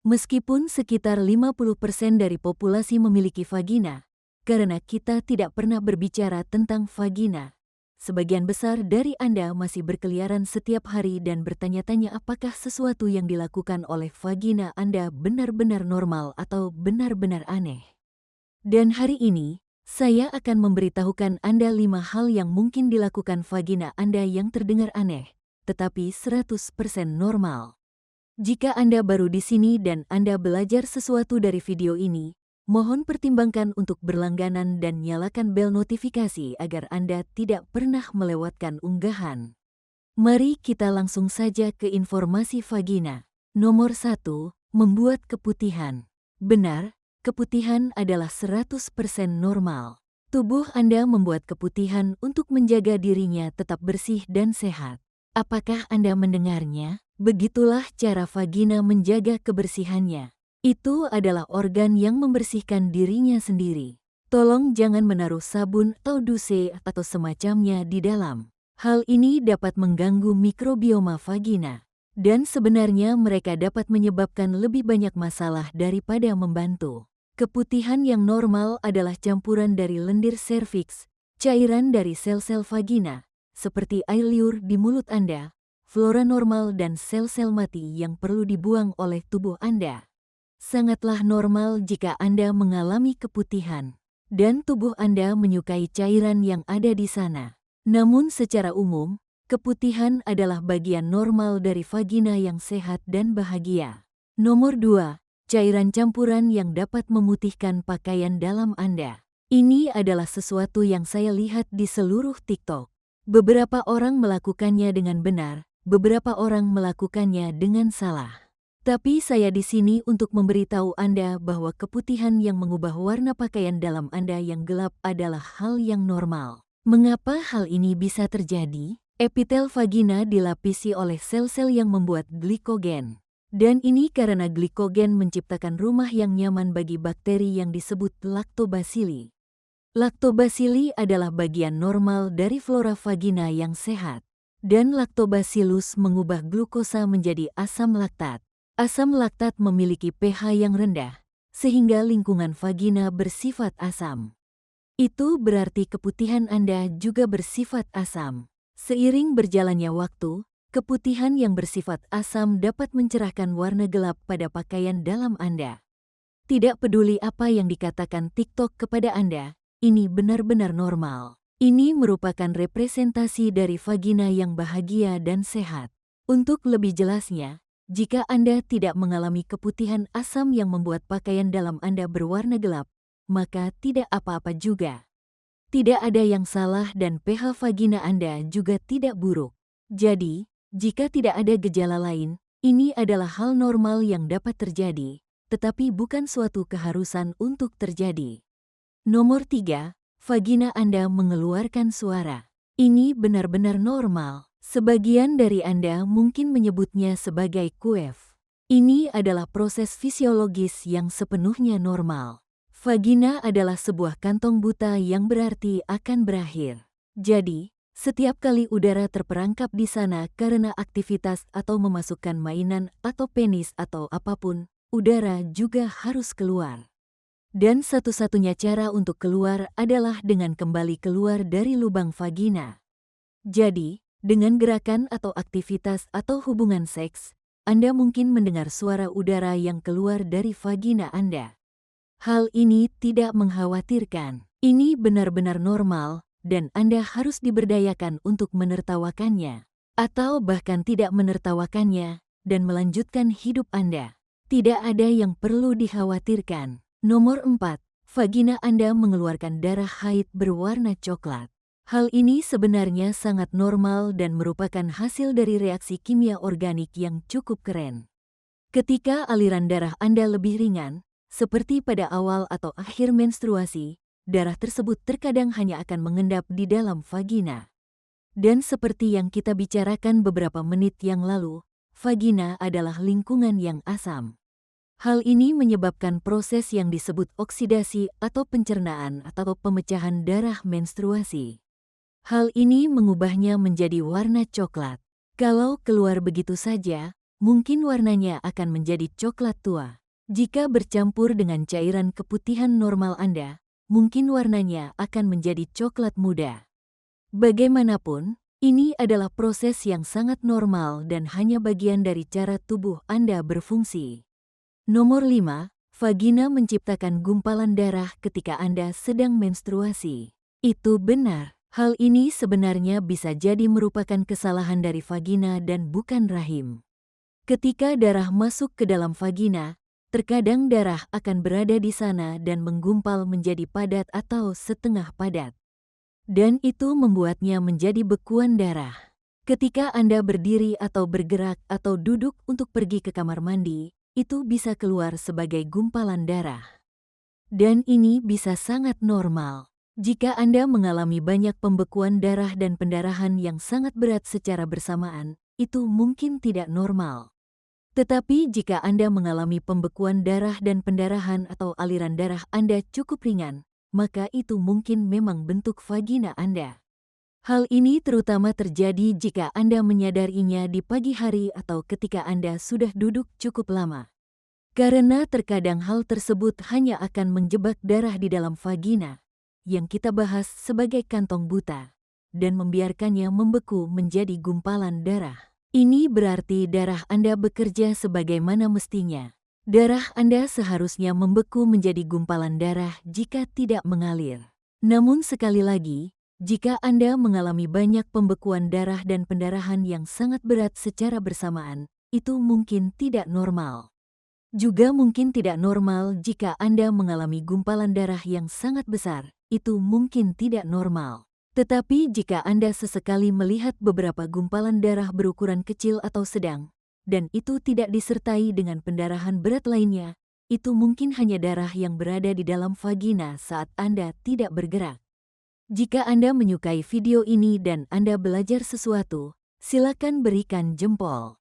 Meskipun sekitar 50% dari populasi memiliki vagina, karena kita tidak pernah berbicara tentang vagina, sebagian besar dari Anda masih berkeliaran setiap hari dan bertanya-tanya apakah sesuatu yang dilakukan oleh vagina Anda benar-benar normal atau benar-benar aneh. Dan hari ini, saya akan memberitahukan Anda 5 hal yang mungkin dilakukan vagina Anda yang terdengar aneh, tetapi 100% normal. Jika Anda baru di sini dan Anda belajar sesuatu dari video ini, mohon pertimbangkan untuk berlangganan dan nyalakan bel notifikasi agar Anda tidak pernah melewatkan unggahan. Mari kita langsung saja ke informasi vagina. Nomor 1, membuat keputihan. Benar, keputihan adalah 100% normal. Tubuh Anda membuat keputihan untuk menjaga dirinya tetap bersih dan sehat. Apakah Anda mendengarnya? Begitulah cara vagina menjaga kebersihannya. Itu adalah organ yang membersihkan dirinya sendiri. Tolong jangan menaruh sabun atau douche atau semacamnya di dalam. Hal ini dapat mengganggu mikrobioma vagina. Dan sebenarnya mereka dapat menyebabkan lebih banyak masalah daripada membantu. Keputihan yang normal adalah campuran dari lendir serviks, cairan dari sel-sel vagina, seperti air liur di mulut Anda, flora normal dan sel-sel mati yang perlu dibuang oleh tubuh Anda. Sangatlah normal jika Anda mengalami keputihan, dan tubuh Anda menyukai cairan yang ada di sana. Namun secara umum, keputihan adalah bagian normal dari vagina yang sehat dan bahagia. Nomor 2, cairan campuran yang dapat memutihkan pakaian dalam Anda. Ini adalah sesuatu yang saya lihat di seluruh TikTok. Beberapa orang melakukannya dengan benar, beberapa orang melakukannya dengan salah. Tapi saya di sini untuk memberitahu Anda bahwa keputihan yang mengubah warna pakaian dalam Anda yang gelap adalah hal yang normal. Mengapa hal ini bisa terjadi? Epitel vagina dilapisi oleh sel-sel yang membuat glikogen. Dan ini karena glikogen menciptakan rumah yang nyaman bagi bakteri yang disebut lactobacilli. Lactobacilli adalah bagian normal dari flora vagina yang sehat. Dan lactobacillus mengubah glukosa menjadi asam laktat. Asam laktat memiliki pH yang rendah, sehingga lingkungan vagina bersifat asam. Itu berarti keputihan Anda juga bersifat asam. Seiring berjalannya waktu, keputihan yang bersifat asam dapat mencerahkan warna gelap pada pakaian dalam Anda. Tidak peduli apa yang dikatakan TikTok kepada Anda, ini benar-benar normal. Ini merupakan representasi dari vagina yang bahagia dan sehat. Untuk lebih jelasnya, jika Anda tidak mengalami keputihan asam yang membuat pakaian dalam Anda berwarna gelap, maka tidak apa-apa juga. Tidak ada yang salah dan pH vagina Anda juga tidak buruk. Jadi, jika tidak ada gejala lain, ini adalah hal normal yang dapat terjadi, tetapi bukan suatu keharusan untuk terjadi. Nomor 3, vagina Anda mengeluarkan suara. Ini benar-benar normal. Sebagian dari Anda mungkin menyebutnya sebagai kuef. Ini adalah proses fisiologis yang sepenuhnya normal. Vagina adalah sebuah kantong buta yang berarti akan berakhir. Jadi, setiap kali udara terperangkap di sana karena aktivitas atau memasukkan mainan atau penis atau apapun, udara juga harus keluar. Dan satu-satunya cara untuk keluar adalah dengan kembali keluar dari lubang vagina. Jadi, dengan gerakan atau aktivitas atau hubungan seks, Anda mungkin mendengar suara udara yang keluar dari vagina Anda. Hal ini tidak mengkhawatirkan. Ini benar-benar normal, dan Anda harus diberdayakan untuk menertawakannya, atau bahkan tidak menertawakannya, dan melanjutkan hidup Anda. Tidak ada yang perlu dikhawatirkan. Nomor 4, vagina Anda mengeluarkan darah haid berwarna coklat. Hal ini sebenarnya sangat normal dan merupakan hasil dari reaksi kimia organik yang cukup keren. Ketika aliran darah Anda lebih ringan, seperti pada awal atau akhir menstruasi, darah tersebut terkadang hanya akan mengendap di dalam vagina. Dan seperti yang kita bicarakan beberapa menit yang lalu, vagina adalah lingkungan yang asam. Hal ini menyebabkan proses yang disebut oksidasi atau pencernaan atau pemecahan darah menstruasi. Hal ini mengubahnya menjadi warna coklat. Kalau keluar begitu saja, mungkin warnanya akan menjadi coklat tua. Jika bercampur dengan cairan keputihan normal Anda, mungkin warnanya akan menjadi coklat muda. Bagaimanapun, ini adalah proses yang sangat normal dan hanya bagian dari cara tubuh Anda berfungsi. Nomor 5, vagina menciptakan gumpalan darah ketika Anda sedang menstruasi. Itu benar. Hal ini sebenarnya bisa jadi merupakan kesalahan dari vagina dan bukan rahim. Ketika darah masuk ke dalam vagina, terkadang darah akan berada di sana dan menggumpal menjadi padat atau setengah padat. Dan itu membuatnya menjadi bekuan darah. Ketika Anda berdiri atau bergerak atau duduk untuk pergi ke kamar mandi, itu bisa keluar sebagai gumpalan darah. Dan ini bisa sangat normal. Jika Anda mengalami banyak pembekuan darah dan pendarahan yang sangat berat secara bersamaan, itu mungkin tidak normal. Tetapi jika Anda mengalami pembekuan darah dan pendarahan atau aliran darah Anda cukup ringan, maka itu mungkin memang bentuk vagina Anda. Hal ini terutama terjadi jika Anda menyadarinya di pagi hari atau ketika Anda sudah duduk cukup lama. Karena terkadang hal tersebut hanya akan menjebak darah di dalam vagina, yang kita bahas sebagai kantong buta, dan membiarkannya membeku menjadi gumpalan darah. Ini berarti darah Anda bekerja sebagaimana mestinya. Darah Anda seharusnya membeku menjadi gumpalan darah jika tidak mengalir. Namun sekali lagi, jika Anda mengalami banyak pembekuan darah dan pendarahan yang sangat berat secara bersamaan, itu mungkin tidak normal. Juga mungkin tidak normal jika Anda mengalami gumpalan darah yang sangat besar, itu mungkin tidak normal. Tetapi jika Anda sesekali melihat beberapa gumpalan darah berukuran kecil atau sedang, dan itu tidak disertai dengan pendarahan berat lainnya, itu mungkin hanya darah yang berada di dalam vagina saat Anda tidak bergerak. Jika Anda menyukai video ini dan Anda belajar sesuatu, silakan berikan jempol.